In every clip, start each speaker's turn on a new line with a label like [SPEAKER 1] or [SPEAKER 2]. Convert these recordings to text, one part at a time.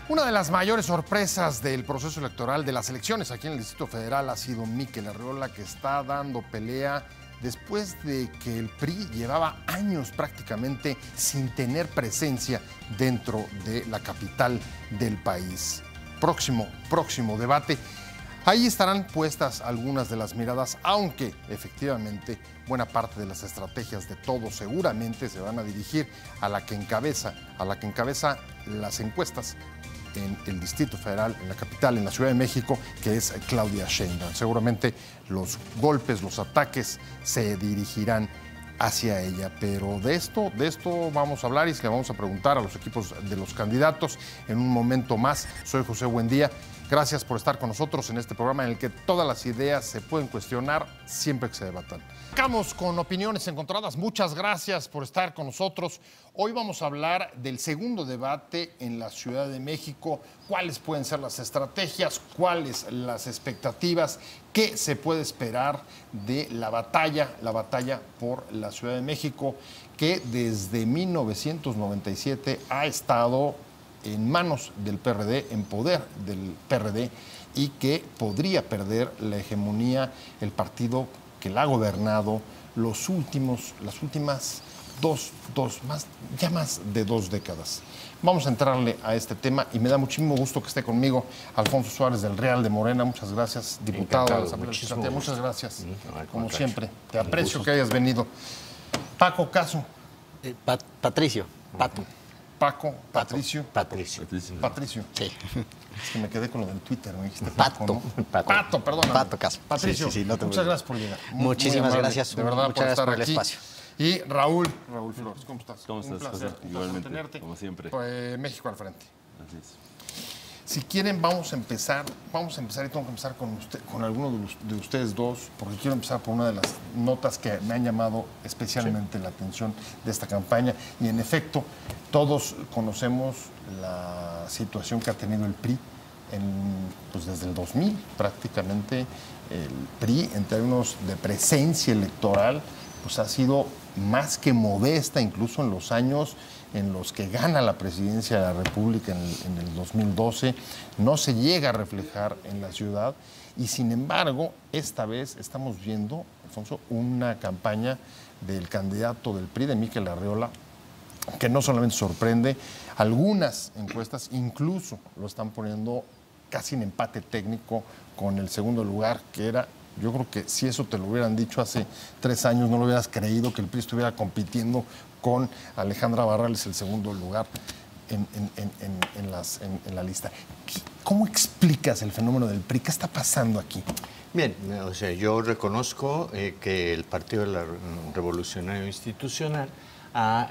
[SPEAKER 1] Una de las mayores sorpresas del proceso electoral de las elecciones aquí en el Distrito Federal ha sido Mikel Arriola, que está dando pelea después de que el PRI llevaba años prácticamente sin tener presencia dentro de la capital del país. Próximo debate. Ahí estarán puestas algunas de las miradas, aunque efectivamente buena parte de las estrategias de todos seguramente se van a dirigir a la que encabeza las encuestas en el Distrito Federal, en la capital, en la Ciudad de México, que es Claudia Sheinbaum. Seguramente los golpes, los ataques se dirigirán hacia ella, pero de esto vamos a hablar y le vamos a preguntar a los equipos de los candidatos en un momento más. Soy José Buendía. Gracias por estar con nosotros en este programa en el que todas las ideas se pueden cuestionar siempre que se debatan. Arrancamos con opiniones encontradas. Muchas gracias por estar con nosotros. Hoy vamos a hablar del segundo debate en la Ciudad de México. ¿Cuáles pueden ser las estrategias? ¿Cuáles las expectativas? ¿Qué se puede esperar de la batalla por la Ciudad de México, que desde 1997 ha estado en manos del PRD, en poder del PRD, y que podría perder la hegemonía el partido que la ha gobernado las últimas más de 2 décadas. Vamos a entrarle a este tema y me da muchísimo gusto que esté conmigo Alfonso Suárez del Real de Morena. Muchas gracias, diputado de la Asamblea Legislativa. Muchas gracias, como siempre. Te aprecio que hayas venido. Paco Caso.
[SPEAKER 2] Patricio. Pato.
[SPEAKER 1] Paco, Patricio.
[SPEAKER 2] Patricio.
[SPEAKER 1] Sí. Es que me quedé con lo del Twitter, me dijiste
[SPEAKER 2] Pato.
[SPEAKER 1] ¿no? Pato, perdón.
[SPEAKER 2] Pato Caso.
[SPEAKER 1] Patricio,
[SPEAKER 2] sí, no te
[SPEAKER 1] muchas gracias por llegar.
[SPEAKER 2] Muchísimas gracias.
[SPEAKER 1] De verdad,
[SPEAKER 2] muchas gracias por el
[SPEAKER 1] aquí.
[SPEAKER 2] espacio.
[SPEAKER 1] Y Raúl Flores, ¿cómo estás?
[SPEAKER 3] ¿Cómo estás,
[SPEAKER 1] Un placer.
[SPEAKER 3] José? Igualmente,
[SPEAKER 1] tenerte.
[SPEAKER 3] como siempre.
[SPEAKER 1] México al frente.
[SPEAKER 3] Así es.
[SPEAKER 1] Si quieren, vamos a empezar y tengo que empezar con alguno de ustedes dos, porque quiero empezar por una de las notas que me han llamado especialmente la atención de esta campaña. Y en efecto, todos conocemos la situación que ha tenido el PRI pues desde el 2000 prácticamente. El PRI, en términos de presencia electoral, pues ha sido más que modesta, incluso en los años en los que gana la presidencia de la República en el 2012, no se llega a reflejar en la ciudad. Y sin embargo, esta vez estamos viendo, Alfonso, una campaña del candidato del PRI, de Mikel Arriola, que no solamente sorprende, algunas encuestas incluso lo están poniendo casi en empate técnico con el segundo lugar, que era, yo creo que si eso te lo hubieran dicho hace 3 años, no lo hubieras creído que el PRI estuviera compitiendo con Alejandra Barrales el segundo lugar en la lista. ¿Cómo explicas el fenómeno del PRI? ¿Qué está pasando aquí?
[SPEAKER 2] Bien, o sea, yo reconozco que el Partido Revolucionario Institucional ha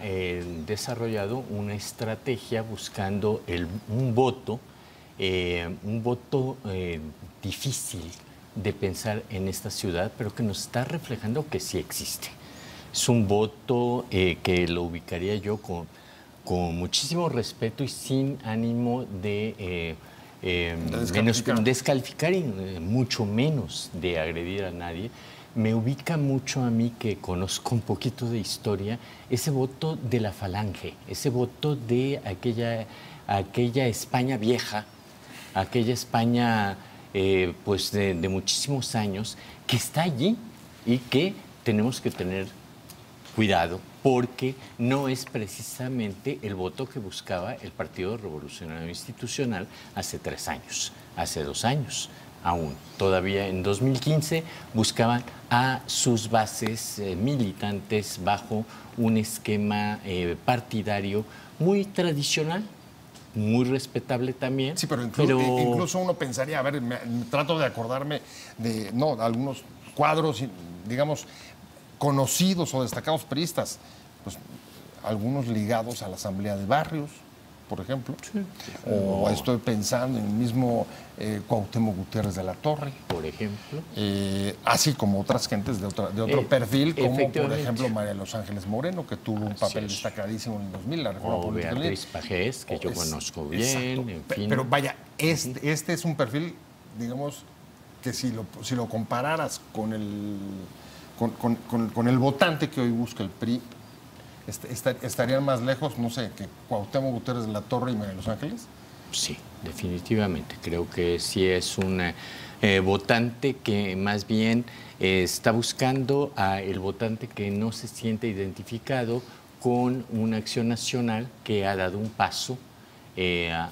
[SPEAKER 2] desarrollado una estrategia buscando un voto difícil de pensar en esta ciudad, pero que nos está reflejando que sí existe. Es un voto que lo ubicaría yo con muchísimo respeto y sin ánimo de descalificar y mucho menos de agredir a nadie. Me ubica mucho a mí, que conozco un poquito de historia, ese voto de la Falange, ese voto de aquella España vieja, aquella España pues de muchísimos años, que está allí y que tenemos que tener cuidado, porque no es precisamente el voto que buscaba el Partido Revolucionario Institucional hace 3 años, hace 2 años aún. Todavía en 2015 buscaban a sus bases militantes bajo un esquema partidario muy tradicional, muy respetable también.
[SPEAKER 1] Sí, pero incluso uno pensaría, a ver, trato de acordarme de algunos cuadros, digamos, conocidos o destacados priistas, pues algunos ligados a la Asamblea de Barrios, por ejemplo. Sí. O estoy pensando en el mismo Cuauhtémoc Gutiérrez de la Torre.
[SPEAKER 2] Por ejemplo.
[SPEAKER 1] Así como otras gentes de otro perfil, como por ejemplo María Los Ángeles Moreno, que tuvo un papel destacadísimo en el 2000, la reforma política.
[SPEAKER 2] Beatriz Pajés, que yo conozco bien, en fin.
[SPEAKER 1] Pero vaya, este es un perfil, digamos, que si lo compararas con el votante que hoy busca el PRI, estarían más lejos, no sé, que Cuauhtémoc Gutiérrez de la Torre y María Los Ángeles.
[SPEAKER 2] Sí, definitivamente. Creo que sí es un votante que más bien está buscando a el votante que no se siente identificado con una acción nacional que ha dado un paso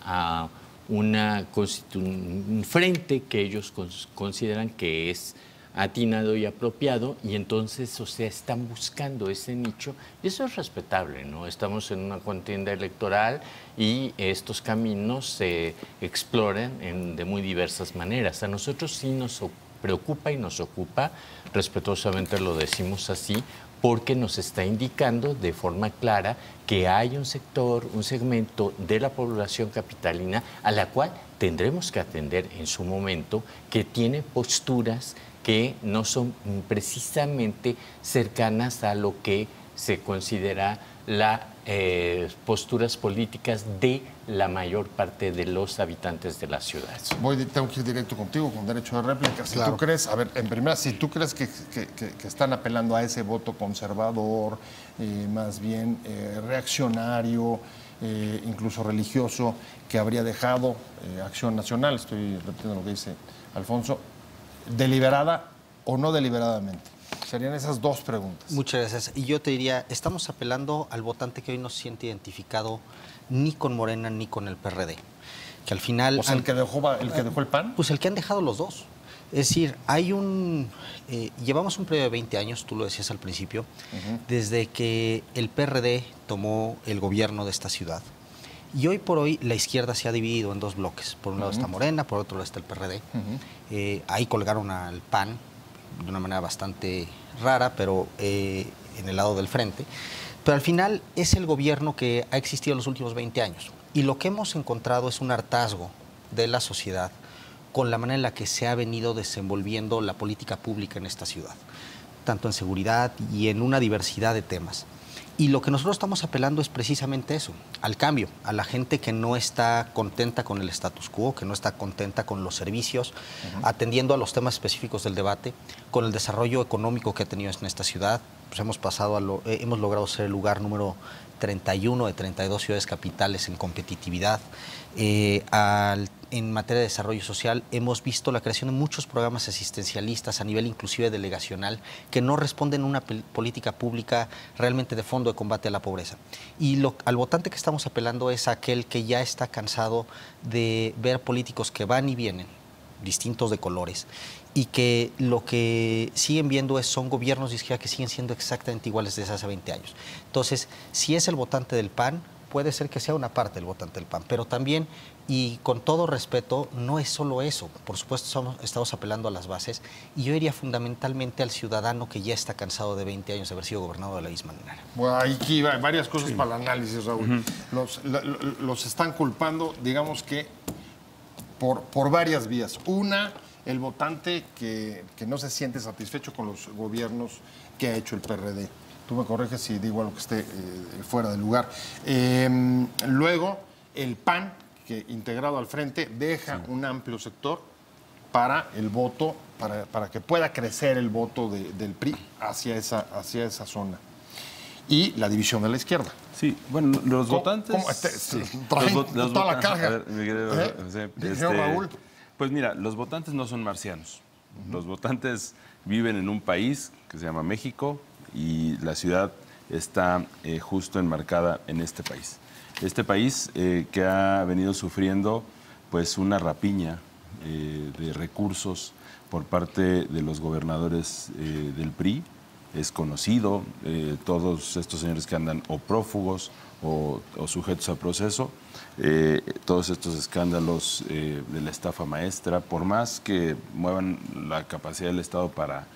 [SPEAKER 2] a un frente que ellos consideran que es atinado y apropiado, y entonces, o sea, están buscando ese nicho, y eso es respetable, ¿no? Estamos en una contienda electoral y estos caminos se exploran de muy diversas maneras. A nosotros sí nos preocupa y nos ocupa, respetuosamente lo decimos así, porque nos está indicando de forma clara que hay un sector, un segmento de la población capitalina a la cual tendremos que atender en su momento, que tiene posturas que no son precisamente cercanas a lo que se considera las posturas políticas de la mayor parte de los habitantes de la ciudad.
[SPEAKER 1] Tengo que ir directo contigo con derecho de réplica. Si tú crees, a ver, en primera, si tú crees que están apelando a ese voto conservador, más bien reaccionario, incluso religioso, que habría dejado Acción Nacional, estoy repitiendo lo que dice Alfonso, ¿deliberada o no deliberadamente? Serían esas dos preguntas.
[SPEAKER 3] Muchas gracias. Y yo te diría, estamos apelando al votante que hoy no se siente identificado ni con Morena ni con el PRD. Que al final...
[SPEAKER 1] O sea, el que dejó el PAN.
[SPEAKER 3] Pues el que han dejado los dos. Es decir, hay llevamos un periodo de 20 años, tú lo decías al principio, desde que el PRD tomó el gobierno de esta ciudad. Y hoy por hoy la izquierda se ha dividido en dos bloques. Por un lado está Morena, por otro lado está el PRD. Ahí colgaron al PAN de una manera bastante rara, pero en el lado del frente. Pero al final es el gobierno que ha existido los últimos 20 años. Y lo que hemos encontrado es un hartazgo de la sociedad con la manera en la que se ha venido desenvolviendo la política pública en esta ciudad, tanto en seguridad y en una diversidad de temas. Y lo que nosotros estamos apelando es precisamente eso, al cambio, a la gente que no está contenta con el status quo, que no está contenta con los servicios, atendiendo a los temas específicos del debate, con el desarrollo económico que ha tenido en esta ciudad. Pues hemos logrado ser el lugar número 31 de 32 ciudades capitales en competitividad. En materia de desarrollo social hemos visto la creación de muchos programas asistencialistas a nivel inclusive delegacional que no responden a una política pública realmente de fondo de combate a la pobreza. Y al votante que estamos apelando es aquel que ya está cansado de ver políticos que van y vienen, distintos de colores, y que lo que siguen viendo son gobiernos de izquierda que siguen siendo exactamente iguales desde hace 20 años. Entonces, si es el votante del PAN, puede ser que sea una parte del votante del PAN, pero también, y con todo respeto, no es solo eso. Por supuesto, estamos apelando a las bases, y yo diría fundamentalmente al ciudadano que ya está cansado de 20 años de haber sido gobernado de la misma manera.
[SPEAKER 1] Bueno, aquí hay varias cosas para el análisis, Raúl. Los están culpando, digamos que, por varias vías. Una, el votante que no se siente satisfecho con los gobiernos que ha hecho el PRD. Tú me corriges si digo algo que esté fuera de lugar. Luego, el PAN, que integrado al frente, deja un amplio sector para el voto, para que pueda crecer el voto del PRI hacia esa zona. Y la división de la izquierda.
[SPEAKER 4] Sí, bueno, los votantes...
[SPEAKER 1] Toda la carga.
[SPEAKER 4] A ver, mi querido
[SPEAKER 1] Raúl.
[SPEAKER 4] Pues mira, los votantes no son marcianos. Los votantes viven en un país que se llama México y la ciudad está justo enmarcada en este país. Este país que ha venido sufriendo pues una rapiña de recursos por parte de los gobernadores del PRI. Es conocido, todos estos señores que andan o prófugos o sujetos a proceso, todos estos escándalos de la estafa maestra, por más que muevan la capacidad del Estado para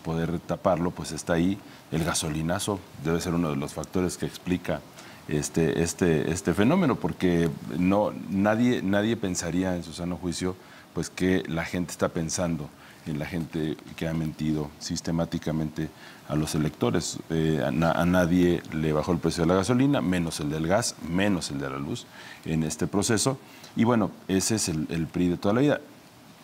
[SPEAKER 4] poder taparlo, pues está ahí. El gasolinazo debe ser uno de los factores que explica este fenómeno, porque nadie pensaría en su sano juicio pues que la gente está pensando en la gente que ha mentido sistemáticamente a los electores. A nadie le bajó el precio de la gasolina, menos el del gas, menos el de la luz en este proceso. Y bueno, ese es el PRI de toda la vida.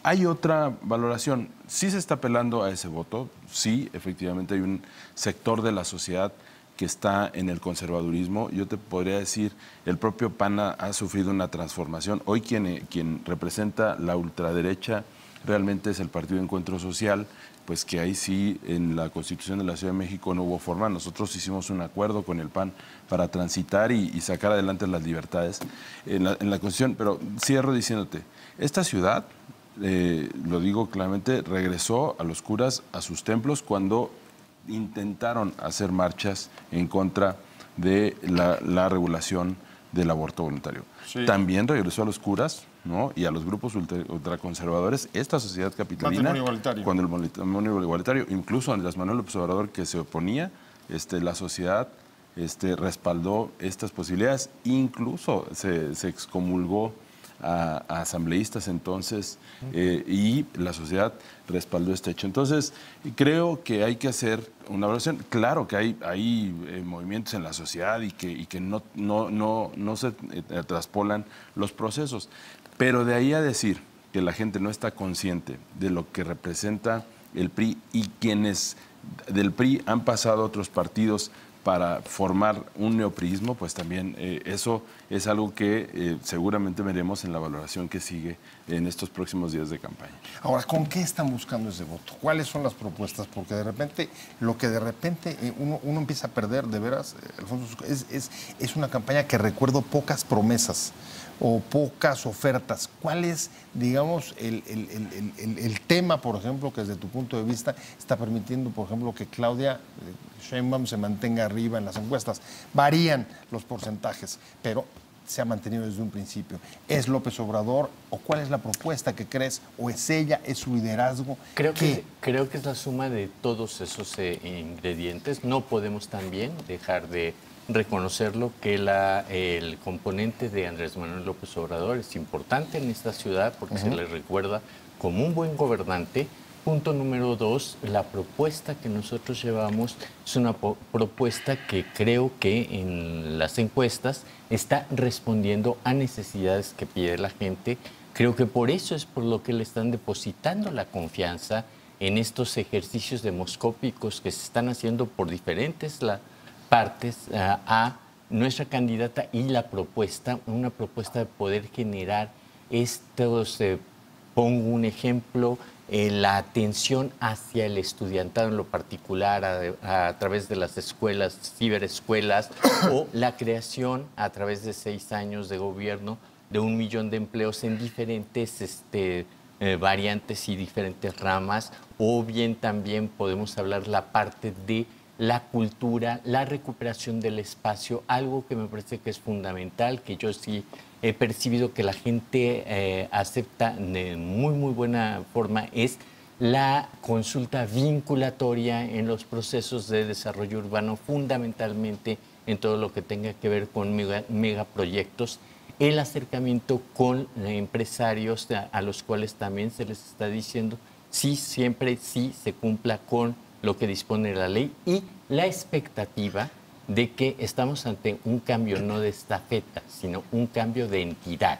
[SPEAKER 4] Hay otra valoración. Sí se está apelando a ese voto. Sí, efectivamente hay un sector de la sociedad que está en el conservadurismo. Yo te podría decir, el propio PAN ha sufrido una transformación. Hoy quien representa la ultraderecha realmente es el Partido de Encuentro Social, pues que ahí sí, en la Constitución de la Ciudad de México no hubo forma. Nosotros hicimos un acuerdo con el PAN para transitar y sacar adelante las libertades en la Constitución. Pero cierro diciéndote, esta ciudad, lo digo claramente, regresó a los curas a sus templos cuando intentaron hacer marchas en contra de la regulación del aborto voluntario. Sí. También regresó a los curas, ¿no?, y a los grupos ultraconservadores esta sociedad capitalina cuando el matrimonio igualitario, incluso Andrés Manuel López Obrador, que se oponía, la sociedad respaldó estas posibilidades, incluso se excomulgó a asambleístas entonces y la sociedad respaldó este hecho. Entonces, creo que hay que hacer una evaluación. Claro que hay movimientos en la sociedad y que no se traspolan los procesos, pero de ahí a decir que la gente no está consciente de lo que representa el PRI y quienes del PRI han pasado a otros partidos para formar un neopriismo, pues también eso es algo que seguramente veremos en la valoración que sigue en estos próximos días de campaña.
[SPEAKER 1] Ahora, ¿con qué están buscando ese voto? ¿Cuáles son las propuestas? Porque de repente, lo que de repente uno empieza a perder, de veras, Alfonso, es una campaña que recuerdo pocas promesas o pocas ofertas. ¿Cuál es, digamos, el tema, por ejemplo, que desde tu punto de vista está permitiendo, por ejemplo, que Claudia Sheinbaum se mantenga arriba en las encuestas? Varían los porcentajes, pero se ha mantenido desde un principio. ¿Es López Obrador o cuál es la propuesta que crees? ¿O es ella, es su liderazgo?
[SPEAKER 2] Creo que es la suma de todos esos ingredientes. No podemos también dejar de reconocerlo que el componente de Andrés Manuel López Obrador es importante en esta ciudad porque se le recuerda como un buen gobernante. Punto número 2, la propuesta que nosotros llevamos es una propuesta que creo que en las encuestas está respondiendo a necesidades que pide la gente. Creo que por eso es por lo que le están depositando la confianza en estos ejercicios demoscópicos que se están haciendo por diferentes partes a nuestra candidata y una propuesta de poder generar estos, pongo un ejemplo, la atención hacia el estudiantado en lo particular a través de las escuelas, ciberescuelas, o la creación a través de 6 años de gobierno de 1 millón de empleos en diferentes variantes y diferentes ramas, o bien también podemos hablar la parte de la cultura, la recuperación del espacio, algo que me parece que es fundamental, que yo sí he percibido que la gente acepta de muy, muy buena forma, es la consulta vinculatoria en los procesos de desarrollo urbano, fundamentalmente en todo lo que tenga que ver con megaproyectos, el acercamiento con empresarios a los cuales también se les está diciendo sí, siempre sí se cumpla con lo que dispone la ley y la expectativa de que estamos ante un cambio no de estafeta, sino un cambio de entidad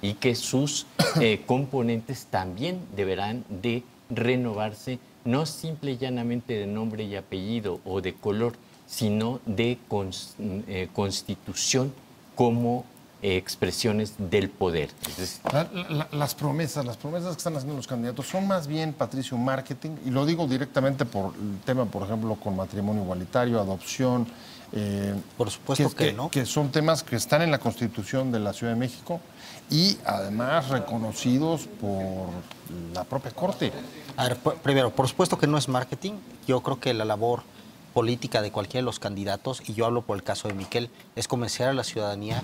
[SPEAKER 2] y que sus componentes también deberán de renovarse, no simple y llanamente de nombre y apellido o de color, sino de constitución como expresiones del poder.
[SPEAKER 1] Las promesas que están haciendo los candidatos son más bien, Patricio, marketing, y lo digo directamente por el tema, por ejemplo, con matrimonio igualitario, adopción.
[SPEAKER 3] Por supuesto que no.
[SPEAKER 1] Que son temas que están en la Constitución de la Ciudad de México y además reconocidos por la propia Corte.
[SPEAKER 3] A ver, primero, por supuesto que no es marketing. Yo creo que la labor política de cualquiera de los candidatos, y yo hablo por el caso de Miquel, es convencer a la ciudadanía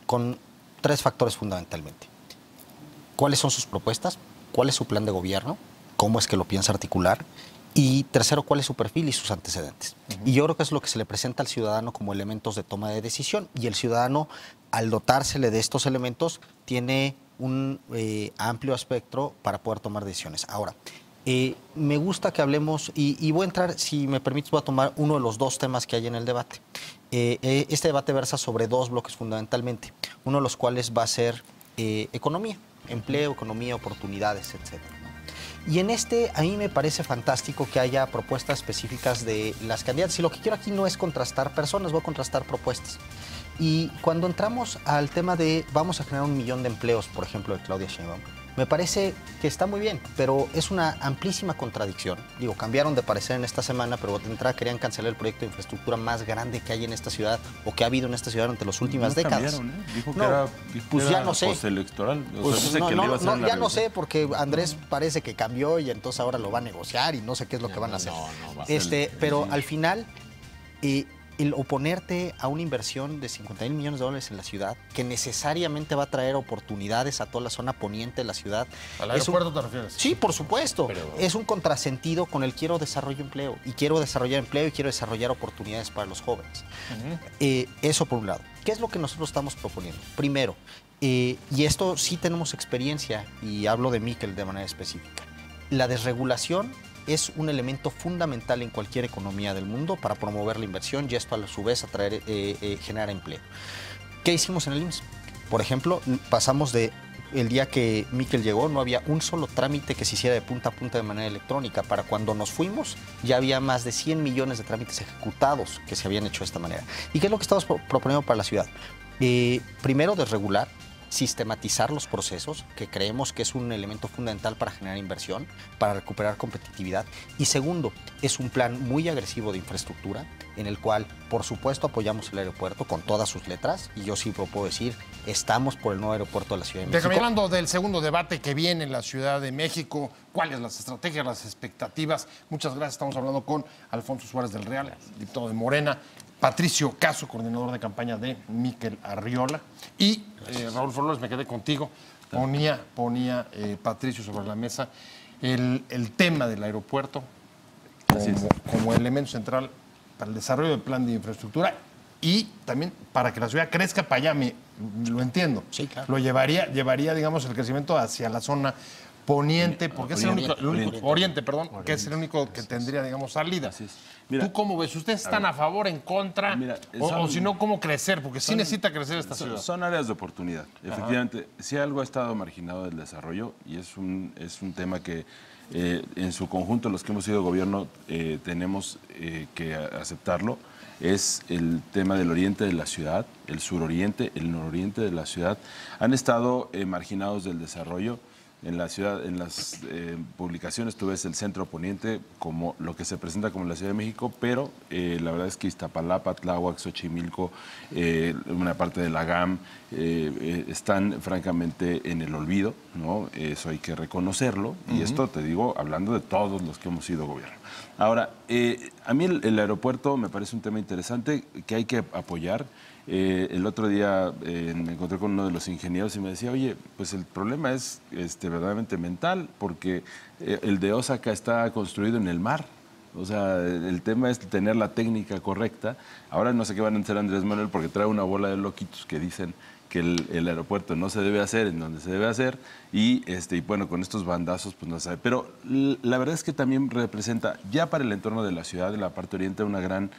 [SPEAKER 3] con 3 factores fundamentalmente. ¿Cuáles son sus propuestas? ¿Cuál es su plan de gobierno? ¿Cómo es que lo piensa articular? Y tercero, ¿cuál es su perfil y sus antecedentes? Y yo creo que es lo que se le presenta al ciudadano como elementos de toma de decisión. Y el ciudadano, al dotársele de estos elementos, tiene un amplio espectro para poder tomar decisiones. Ahora, me gusta que hablemos, y voy a entrar, si me permites, voy a tomar uno de los 2 temas que hay en el debate. Este debate versa sobre 2 bloques fundamentalmente, uno de los cuales va a ser economía, empleo, economía, oportunidades, etc. Y en a mí me parece fantástico que haya propuestas específicas de las candidatas. Y lo que quiero aquí no es contrastar personas, voy a contrastar propuestas. Y cuando entramos al tema de vamos a generar 1 millón de empleos, por ejemplo, de Claudia Sheinbaum, me parece que está muy bien, pero es una amplísima contradicción. Digo, cambiaron de parecer en esta semana, pero de entrada querían cancelar el proyecto de infraestructura más grande que hay en esta ciudad o que ha habido en esta ciudad durante las últimas décadas.
[SPEAKER 4] Cambiaron, ¿eh? Dijo que era,
[SPEAKER 3] pues
[SPEAKER 4] era
[SPEAKER 3] ya no sé.
[SPEAKER 4] postelectoral.
[SPEAKER 3] Pues ya no sé, porque Andrés parece que cambió y entonces ahora lo va a negociar y no sé qué es lo que van a hacer. Pero al final, el oponerte a una inversión de 50,000 millones de dólares en la ciudad, que necesariamente va a traer oportunidades a toda la zona poniente de la ciudad.
[SPEAKER 1] ¿Al aeropuerto te refieres?
[SPEAKER 3] Sí, por supuesto. Pero es un contrasentido con el quiero desarrollar empleo. Y quiero desarrollar empleo y quiero desarrollar oportunidades para los jóvenes. Eso por un lado. ¿Qué es lo que nosotros estamos proponiendo? Primero, y esto sí tenemos experiencia, y hablo de Miquel de manera específica, la desregulación es un elemento fundamental en cualquier economía del mundo para promover la inversión y esto a su vez generar empleo. ¿Qué hicimos en el IMSS? Por ejemplo, pasamos de el día que Miquel llegó no había un solo trámite que se hiciera de punta a punta de manera electrónica. Para cuando nos fuimos ya había más de 100 millones de trámites ejecutados que se habían hecho de esta manera. ¿Y qué es lo que estamos proponiendo para la ciudad? Primero, desregular, sistematizar los procesos, que creemos que es un elemento fundamental para generar inversión, para recuperar competitividad. Y segundo, es un plan muy agresivo de infraestructura, en el cual, por supuesto, apoyamos el aeropuerto con todas sus letras, y yo sí puedo decir, estamos por el nuevo aeropuerto de la Ciudad de México.
[SPEAKER 1] Hablando del segundo debate que viene en la Ciudad de México, ¿cuáles las estrategias, las expectativas? Muchas gracias. Estamos hablando con Alfonso Suárez del Real, diputado de Morena, Patricio Caso, coordinador de campaña de Miquel Arriola, y Raúl Flores, me quedé contigo. Ponía Patricio sobre la mesa el tema del aeropuerto como elemento central para el desarrollo del plan de infraestructura y también para que la ciudad crezca para allá, lo entiendo.
[SPEAKER 3] Sí, claro.
[SPEAKER 1] Lo llevaría, digamos, el crecimiento hacia la zona poniente, porque es el único, oriente, que es el único que tendría, digamos, salida. Mira, ¿tú cómo ves? ¿Ustedes están a favor, en contra? O si no, ¿cómo crecer? Porque sí necesita crecer esta ciudad.
[SPEAKER 4] Son áreas de oportunidad. Efectivamente, si algo ha estado marginado del desarrollo, y es un tema que en su conjunto los que hemos sido gobierno tenemos que aceptarlo, es el tema del oriente de la ciudad, el suroriente, el nororiente de la ciudad. Han estado marginados del desarrollo. En la ciudad, en las publicaciones tú ves el centro poniente como lo que se presenta como la Ciudad de México, pero la verdad es que Iztapalapa, Tláhuac, Xochimilco, una parte de la GAM están francamente en el olvido, ¿no? Eso hay que reconocerlo, y esto te digo hablando de todos los que hemos sido gobierno. Ahora, a mí el aeropuerto me parece un tema interesante que hay que apoyar. El otro día me encontré con uno de los ingenieros y me decía, oye, pues el problema es verdaderamente mental, porque el de Osaka está construido en el mar. O sea, el tema es tener la técnica correcta. Ahora no sé qué van a hacer Andrés Manuel porque trae una bola de loquitos que dicen que el aeropuerto no se debe hacer en donde se debe hacer y bueno, con estos bandazos pues no se sabe. Pero la verdad es que también representa ya para el entorno de la ciudad, de la parte oriente, una gran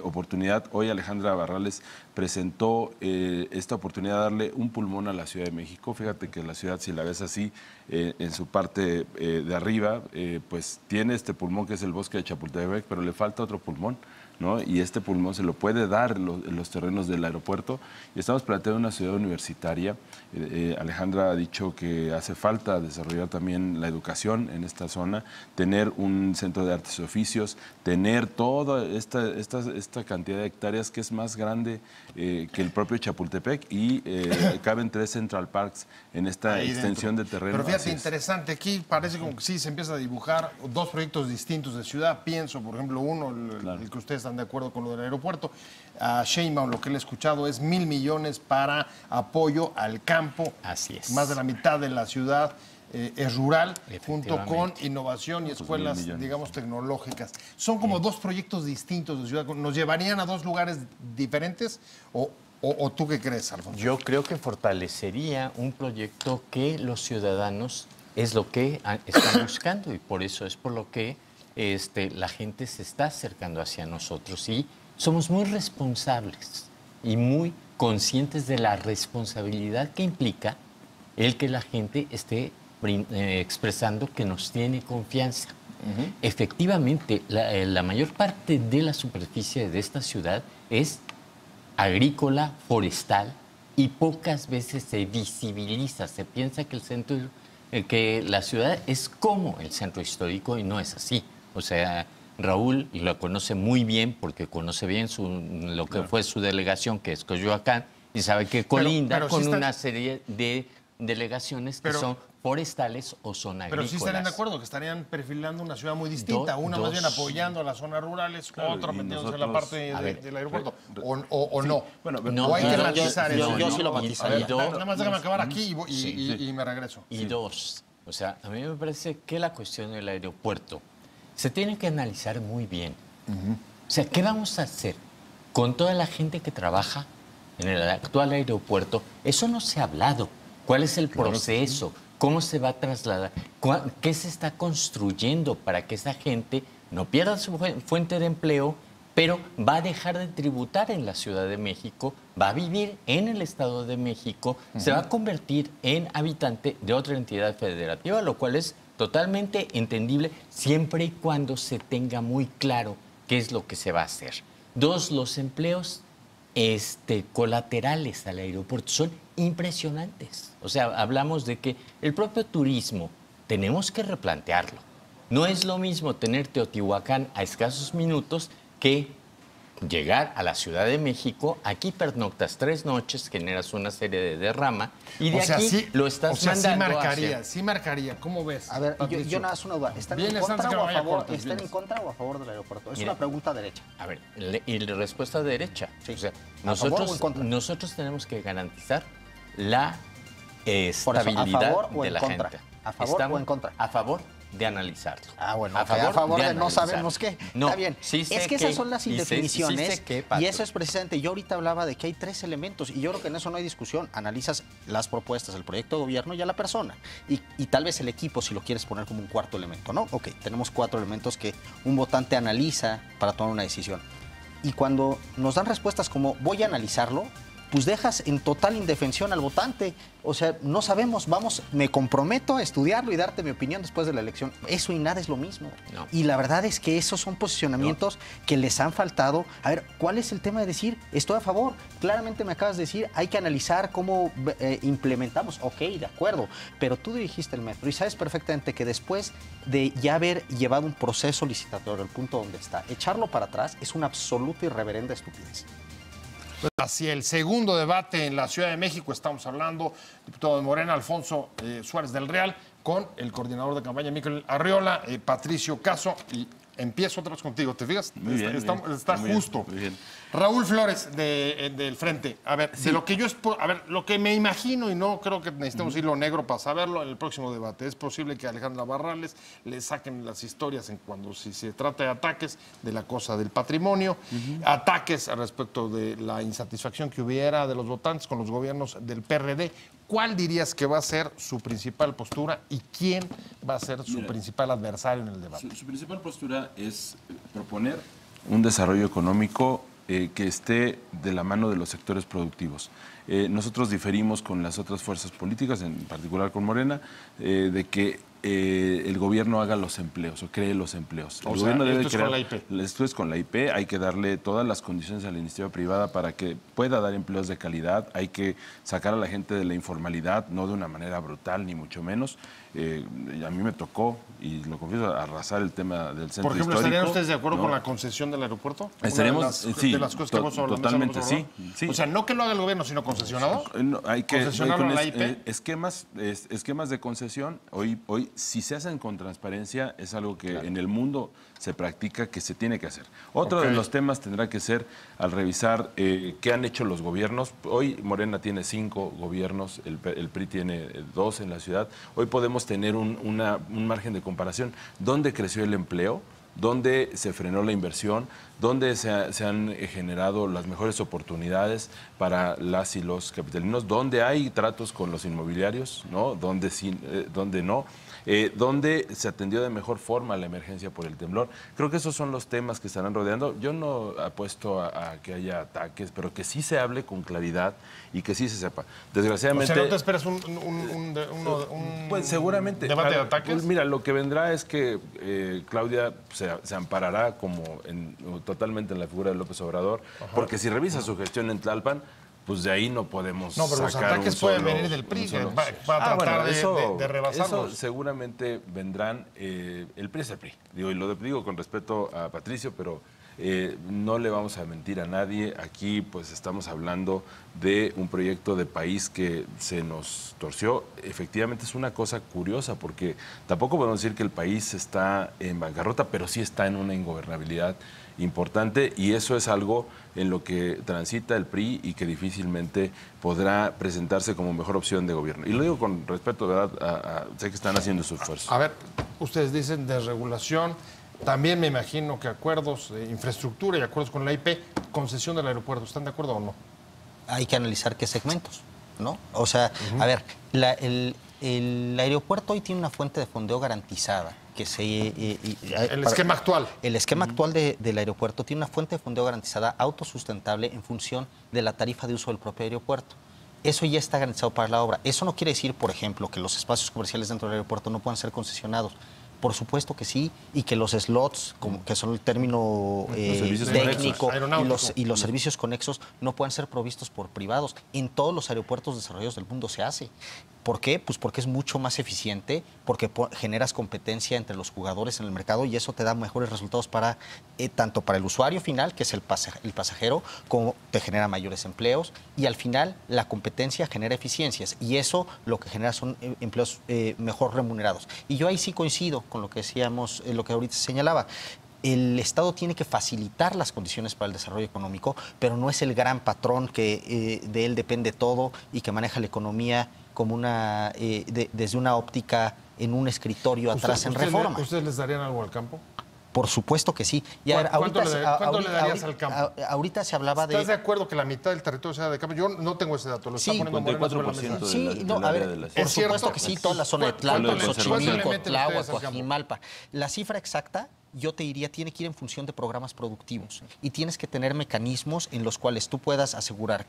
[SPEAKER 4] oportunidad. Hoy Alejandra Barrales presentó esta oportunidad de darle un pulmón a la Ciudad de México. Fíjate que la ciudad, si la ves así, en su parte de arriba, pues tiene este pulmón que es el bosque de Chapultepec, pero le falta otro pulmón, ¿no? Y este pulmón se lo puede dar en los terrenos del aeropuerto. Y estamos planteando una ciudad universitaria. Alejandra ha dicho que hace falta desarrollar también la educación en esta zona, tener un centro de artes y oficios, tener toda esta cantidad de hectáreas que es más grande que el propio Chapultepec y caben 3 Central Parks en esta ahí extensión dentro de terreno.
[SPEAKER 1] Pero fíjate, interesante, aquí parece como que sí se empieza a dibujar 2 proyectos distintos de ciudad. Pienso, por ejemplo, uno, el que ustedes están de acuerdo con lo del aeropuerto. A Sheinbaum, lo que le he escuchado es 1,000 millones para apoyo al campo.
[SPEAKER 2] Así es.
[SPEAKER 1] Más de la mitad de la ciudad es rural, junto con innovación y escuelas, digamos, tecnológicas. Son como 2 proyectos distintos de ciudad. ¿Nos llevarían a 2 lugares diferentes? ¿O tú qué crees, Alfonso?
[SPEAKER 2] Yo creo que fortalecería un proyecto que los ciudadanos es lo que están buscando, y por eso es por lo que la gente se está acercando hacia nosotros, y somos muy responsables y muy conscientes de la responsabilidad que implica el que la gente esté expresando que nos tiene confianza. Efectivamente, la mayor parte de la superficie de esta ciudad es agrícola, forestal, y pocas veces se visibiliza. Se piensa que que la ciudad es como el centro histórico y no es así. O sea, Raúl lo conoce muy bien porque conoce bien lo que fue su delegación, que es Coyoacán, y sabe que colinda con una serie de delegaciones que son forestales o son agrícolas.
[SPEAKER 1] Pero sí estarían de acuerdo que estarían perfilando una ciudad muy distinta, una más bien apoyando a las zonas rurales, otra metiéndose en la parte del aeropuerto, o no.
[SPEAKER 4] Bueno,
[SPEAKER 1] o hay que matizar eso.
[SPEAKER 3] Yo sí lo matizaría.
[SPEAKER 1] Nada más déjame acabar aquí y me regreso.
[SPEAKER 2] Y dos, o sea, a mí me parece que la cuestión del aeropuerto se tiene que analizar muy bien. O sea, ¿qué vamos a hacer con toda la gente que trabaja en el actual aeropuerto? Eso no se ha hablado. ¿Cuál es el proceso? ¿Cómo se va a trasladar? ¿Qué se está construyendo para que esa gente no pierda su fuente de empleo, pero va a dejar de tributar en la Ciudad de México, va a vivir en el Estado de México, se va a convertir en habitante de otra entidad federativa, lo cual es totalmente entendible siempre y cuando se tenga muy claro qué es lo que se va a hacer? Dos, los empleos colaterales al aeropuerto son impresionantes. O sea, hablamos de que el propio turismo tenemos que replantearlo. No es lo mismo tener Teotihuacán a escasos minutos que llegar a la Ciudad de México. Aquí pernoctas 3 noches, generas una serie de derrama y de aquí sí, lo estás mandando
[SPEAKER 1] sí marcaría. ¿Cómo ves?
[SPEAKER 3] A ver, yo nada más una duda. ¿Están en contra o a favor del aeropuerto? Es una pregunta derecha.
[SPEAKER 2] A ver, y la respuesta derecha. Sí. O sea, nosotros tenemos que garantizar la estabilidad de la gente.
[SPEAKER 3] ¿A favor o en contra?
[SPEAKER 2] A favor de analizarlo.
[SPEAKER 3] Ah, bueno, a favor de no sabemos qué.
[SPEAKER 2] No,
[SPEAKER 3] está bien.
[SPEAKER 2] Sí
[SPEAKER 3] es que esas son las indefiniciones.
[SPEAKER 2] Sí sé qué,
[SPEAKER 3] y eso es precisamente, yo ahorita hablaba de que hay 3 elementos y yo creo que en eso no hay discusión. Analizas las propuestas, el proyecto de gobierno y a la persona. Y tal vez el equipo, si lo quieres poner como un cuarto elemento, ¿no? Ok, tenemos 4 elementos que un votante analiza para tomar una decisión. Y cuando nos dan respuestas como voy a analizarlo, pues dejas en total indefensión al votante. O sea, no sabemos, me comprometo a estudiarlo y darte mi opinión después de la elección. Eso y nada es lo mismo. No. Y la verdad es que esos son posicionamientos que les han faltado. A ver, ¿cuál es el tema de decir estoy a favor? Claramente me acabas de decir, hay que analizar cómo implementamos. Ok, de acuerdo, pero tú dirigiste el metro y sabes perfectamente que después de ya haber llevado un proceso licitatorio al punto donde está, echarlo para atrás es una absoluta y reverenda estupidez.
[SPEAKER 1] Hacia el segundo debate en la Ciudad de México estamos hablando, diputado de Morena, Alfonso Suárez del Real, con el coordinador de campaña, Miquel Arriola, Patricio Caso, y empiezo otra vez contigo, ¿te fijas?
[SPEAKER 4] Muy bien,
[SPEAKER 1] está justo.
[SPEAKER 4] Muy bien.
[SPEAKER 1] Raúl Flores, del Frente. A ver, sí. Lo que me imagino, y no creo que necesitemos hilo negro para saberlo, en el próximo debate, es posible que a Alejandra Barrales le saquen las historias si se trata de ataques de la cosa del patrimonio, ataques respecto de la insatisfacción que hubiera de los votantes con los gobiernos del PRD. ¿Cuál dirías que va a ser su principal postura y quién va a ser su principal adversario en el debate?
[SPEAKER 4] Su principal postura es proponer un desarrollo económico que esté de la mano de los sectores productivos. Nosotros diferimos con las otras fuerzas políticas, en particular con Morena, de que el gobierno haga los empleos o cree los empleos. El gobierno debe crear, con la IP. Esto es con la IP, hay que darle todas las condiciones a la iniciativa privada para que pueda dar empleos de calidad, hay que sacar a la gente de la informalidad, no de una manera brutal, ni mucho menos. A mí me tocó, y lo confieso, arrasar el tema del centro histórico.
[SPEAKER 1] Por ejemplo, ¿estarían ustedes de acuerdo con la concesión del aeropuerto?
[SPEAKER 4] Estaremos,
[SPEAKER 1] sí, de las cosas que hemos hablado.
[SPEAKER 4] Totalmente, sí.
[SPEAKER 1] O sea, no que lo haga el gobierno, sino concesionado.
[SPEAKER 4] Hay que
[SPEAKER 1] concesionarlo a la IP.
[SPEAKER 4] Esquemas de concesión, hoy si se hacen con transparencia, es algo que en el mundo se practica, que se tiene que hacer. Otro de los temas tendrá que ser, al revisar qué han hecho los gobiernos. Hoy Morena tiene 5 gobiernos, el PRI tiene 2 en la ciudad. Hoy podemos tener un margen de comparación. ¿Dónde creció el empleo? donde se frenó la inversión, donde se han generado las mejores oportunidades para las y los capitalinos, donde hay tratos con los inmobiliarios, ¿no? Donde no. Donde se atendió de mejor forma la emergencia por el temblor. Creo que esos son los temas que estarán rodeando. Yo no apuesto a que haya ataques, pero que sí se hable con claridad y que sí se sepa. Desgraciadamente...
[SPEAKER 1] O sea, ¿no te esperas
[SPEAKER 4] pues seguramente
[SPEAKER 1] debate de ataques?
[SPEAKER 4] Pues mira, lo que vendrá es que Claudia se amparará totalmente en la figura de López Obrador, porque si revisa su gestión en Tlalpan, pues de ahí no podemos sacar.
[SPEAKER 1] No, pero los ataques pueden venir del PRI, que va a tratar de rebasarlos.
[SPEAKER 4] Eso seguramente vendrán. El PRI es el PRI. Digo, y lo digo con respeto a Patricio, pero no le vamos a mentir a nadie. Aquí pues estamos hablando de un proyecto de país que se nos torció. Efectivamente es una cosa curiosa, porque tampoco podemos decir que el país está en bancarrota, pero sí está en una ingobernabilidad importante, y eso es algo en lo que transita el PRI y que difícilmente podrá presentarse como mejor opción de gobierno. Y lo digo con respeto, ¿verdad? Sé que están haciendo su esfuerzo.
[SPEAKER 1] A ver, ustedes dicen desregulación, también me imagino que acuerdos de infraestructura y acuerdos con la IP, concesión del aeropuerto, ¿están de acuerdo o no?
[SPEAKER 3] Hay que analizar qué segmentos, ¿no? O sea, a ver, el aeropuerto hoy tiene una fuente de fondeo garantizada.
[SPEAKER 1] El esquema actual.
[SPEAKER 3] El esquema actual del aeropuerto tiene una fuente de fondeo garantizada autosustentable en función de la tarifa de uso del propio aeropuerto. Eso ya está garantizado para la obra. Eso no quiere decir, por ejemplo, que los espacios comerciales dentro del aeropuerto no puedan ser concesionados. Por supuesto que sí, y que los slots, que son el término técnico, y los servicios conexos no puedan ser provistos por privados. En todos los aeropuertos desarrollados del mundo se hace. ¿Por qué? Pues porque es mucho más eficiente, porque generas competencia entre los jugadores en el mercado y eso te da mejores resultados tanto para el usuario final, que es el pasajero, como te genera mayores empleos, y al final la competencia genera eficiencias y eso lo que genera son empleos mejor remunerados. Y yo ahí sí coincido con lo que decíamos, lo que ahorita se señalaba. El Estado tiene que facilitar las condiciones para el desarrollo económico, pero no es el gran patrón que de él depende todo y que maneja la economía como desde una óptica en un escritorio atrás en Reforma.
[SPEAKER 1] ¿Ustedes les darían algo al campo?
[SPEAKER 3] Por supuesto que sí.
[SPEAKER 1] ¿Cuánto le darías al campo?
[SPEAKER 3] Ahorita se hablaba
[SPEAKER 1] ¿Estás de acuerdo que la mitad del territorio sea de campo? Yo no tengo ese dato, lo está poniendo Morena sobre la mesa.
[SPEAKER 3] Sí, no, a ver, por supuesto que sí, toda la zona de Tlalpan, Xochimilco, Tláhuac, Coajimalpa. La cifra exacta, yo te diría, tiene que ir en función de programas productivos y tienes que tener mecanismos en los cuales tú puedas asegurar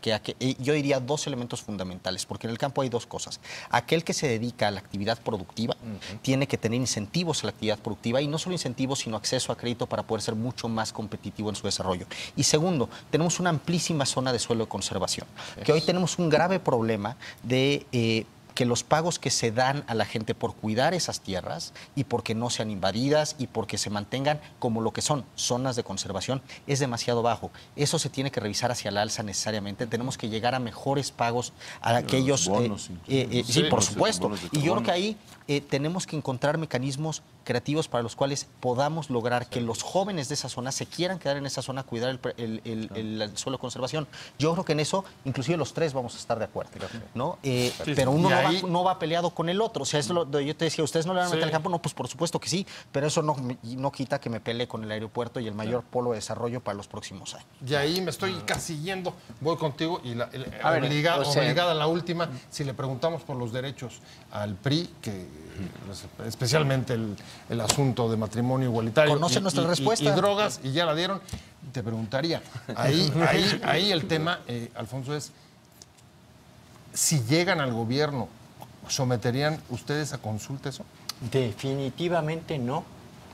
[SPEAKER 3] yo diría dos elementos fundamentales, porque en el campo hay dos cosas. Aquel que se dedica a la actividad productiva tiene que tener incentivos a la actividad productiva y no solo incentivos, sino acceso a crédito para poder ser mucho más competitivo en su desarrollo. Y segundo, tenemos una amplísima zona de suelo de conservación, que hoy tenemos un grave problema de que los pagos que se dan a la gente por cuidar esas tierras y porque no sean invadidas y porque se mantengan como lo que son zonas de conservación es demasiado bajo. Eso se tiene que revisar hacia la alza necesariamente. Tenemos que llegar a mejores pagos a aquellos...
[SPEAKER 4] bonos,
[SPEAKER 3] sí, por supuesto. Y yo creo que ahí tenemos que encontrar mecanismos creativos para los cuales podamos lograr que los jóvenes de esa zona se quieran quedar en esa zona a cuidar el suelo de conservación. Yo creo que en eso, inclusive los tres vamos a estar de acuerdo, ¿no? Pero uno no va peleado con el otro. O sea, yo te decía, ¿ustedes no le van a meter al campo? No, pues por supuesto que sí, pero eso no quita que me pelee con el aeropuerto y el mayor polo de desarrollo para los próximos años.
[SPEAKER 1] Y ahí me estoy casi yendo, voy contigo y obligada a la última, si le preguntamos por los derechos al PRI, que especialmente el asunto de matrimonio igualitario.
[SPEAKER 3] ¿Conoce nuestra respuesta?
[SPEAKER 1] Y drogas, y ya la dieron, te preguntaría, ahí el tema, Alfonso, es si llegan al gobierno, ¿someterían ustedes a consulta eso?
[SPEAKER 2] Definitivamente no.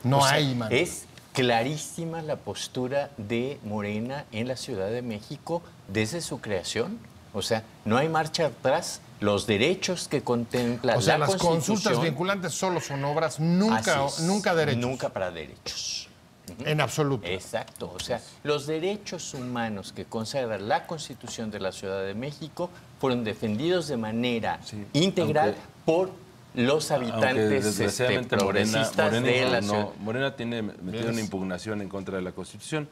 [SPEAKER 1] No hay manera.
[SPEAKER 2] Es clarísima la postura de Morena en la Ciudad de México desde su creación. O sea, no hay marcha atrás. Los derechos que contempla la Constitución... O sea, las consultas
[SPEAKER 1] vinculantes solo son obras, nunca derechos.
[SPEAKER 2] Nunca para derechos.
[SPEAKER 1] En absoluto.
[SPEAKER 2] Exacto. O sea, los derechos humanos que consagra la Constitución de la Ciudad de México fueron defendidos de manera integral por los habitantes progresistas de la ciudad.
[SPEAKER 4] Morena tiene metida una impugnación en contra de la Constitución.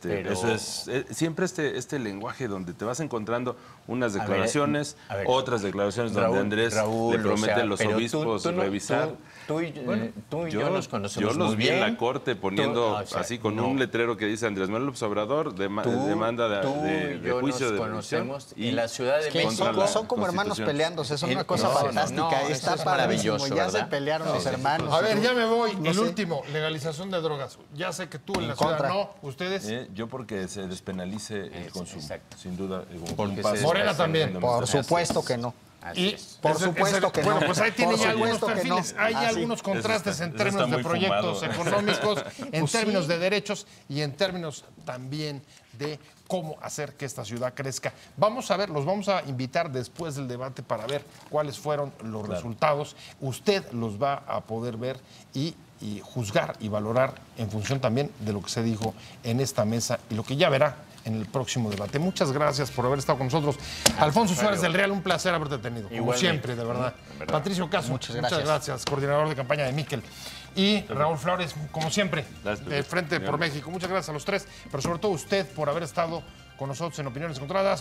[SPEAKER 2] Pero-
[SPEAKER 4] Eso es siempre este lenguaje donde te vas encontrando unas declaraciones,
[SPEAKER 2] A ver,
[SPEAKER 4] otras declaraciones donde Andrés
[SPEAKER 2] Raúl,
[SPEAKER 4] le promete
[SPEAKER 2] o sea,
[SPEAKER 4] a los
[SPEAKER 2] pero
[SPEAKER 4] obispos revisar.
[SPEAKER 2] Tú y yo nos conocemos
[SPEAKER 4] Yo los
[SPEAKER 2] muy
[SPEAKER 4] vi
[SPEAKER 2] bien.
[SPEAKER 4] en la corte poniendo
[SPEAKER 2] O sea,
[SPEAKER 4] así con
[SPEAKER 2] no.
[SPEAKER 4] un letrero que dice Andrés Manuel López Obrador demanda
[SPEAKER 2] tú
[SPEAKER 4] de
[SPEAKER 2] y yo
[SPEAKER 4] juicio
[SPEAKER 2] nos
[SPEAKER 4] de
[SPEAKER 2] conocemos
[SPEAKER 4] revisión
[SPEAKER 2] en la Ciudad de
[SPEAKER 3] Es que
[SPEAKER 2] México.
[SPEAKER 3] son como hermanos peleándose, es una cosa
[SPEAKER 2] No,
[SPEAKER 3] fantástica.
[SPEAKER 2] no, eso
[SPEAKER 3] Está
[SPEAKER 2] es
[SPEAKER 3] padrísimo,
[SPEAKER 2] maravilloso,
[SPEAKER 3] ya
[SPEAKER 2] ¿verdad?
[SPEAKER 3] se pelearon los hermanos.
[SPEAKER 1] A ver, ya me voy.
[SPEAKER 3] No
[SPEAKER 1] el
[SPEAKER 3] sé.
[SPEAKER 1] último, legalización de drogas. Ya sé que tú en la
[SPEAKER 3] contra.
[SPEAKER 1] ciudad no, ustedes.
[SPEAKER 4] Yo porque se despenalice el consumo,
[SPEAKER 2] exacto.
[SPEAKER 4] sin duda. Como
[SPEAKER 2] Porque
[SPEAKER 4] un paso
[SPEAKER 2] se-
[SPEAKER 1] Morena
[SPEAKER 4] hacia
[SPEAKER 1] también.
[SPEAKER 4] una
[SPEAKER 3] Por
[SPEAKER 4] democracia.
[SPEAKER 3] supuesto que no.
[SPEAKER 2] Así
[SPEAKER 1] Y
[SPEAKER 2] es.
[SPEAKER 3] Por supuesto que no.
[SPEAKER 1] Bueno, pues ahí tiene
[SPEAKER 3] Por
[SPEAKER 1] ya algunos
[SPEAKER 3] supuesto que no.
[SPEAKER 1] perfiles, hay
[SPEAKER 3] Ah, sí.
[SPEAKER 1] algunos contrastes
[SPEAKER 4] Eso
[SPEAKER 1] en
[SPEAKER 4] está
[SPEAKER 1] términos de
[SPEAKER 4] muy
[SPEAKER 1] proyectos
[SPEAKER 4] fumado.
[SPEAKER 1] económicos, en
[SPEAKER 3] Pues
[SPEAKER 1] términos
[SPEAKER 3] sí.
[SPEAKER 1] de derechos y en términos también de cómo hacer que esta ciudad crezca. Vamos a ver, los vamos a invitar después del debate para ver cuáles fueron los resultados. Usted los va a poder ver y juzgar y valorar en función también de lo que se dijo en esta mesa y lo que ya verá en el próximo debate. Muchas gracias por haber estado con nosotros. Alfonso Suárez del Real, un placer haberte tenido, como
[SPEAKER 2] Igualmente.
[SPEAKER 1] siempre, de verdad. Patricio Caso,
[SPEAKER 3] Muchas
[SPEAKER 1] muchas gracias, coordinador de campaña de Miquel. Y Raúl Flores, como siempre,
[SPEAKER 4] Gracias,
[SPEAKER 1] de Frente por
[SPEAKER 4] Señor.
[SPEAKER 1] México. Muchas gracias a los tres, pero sobre todo a usted por haber estado con nosotros en Opiniones Encontradas.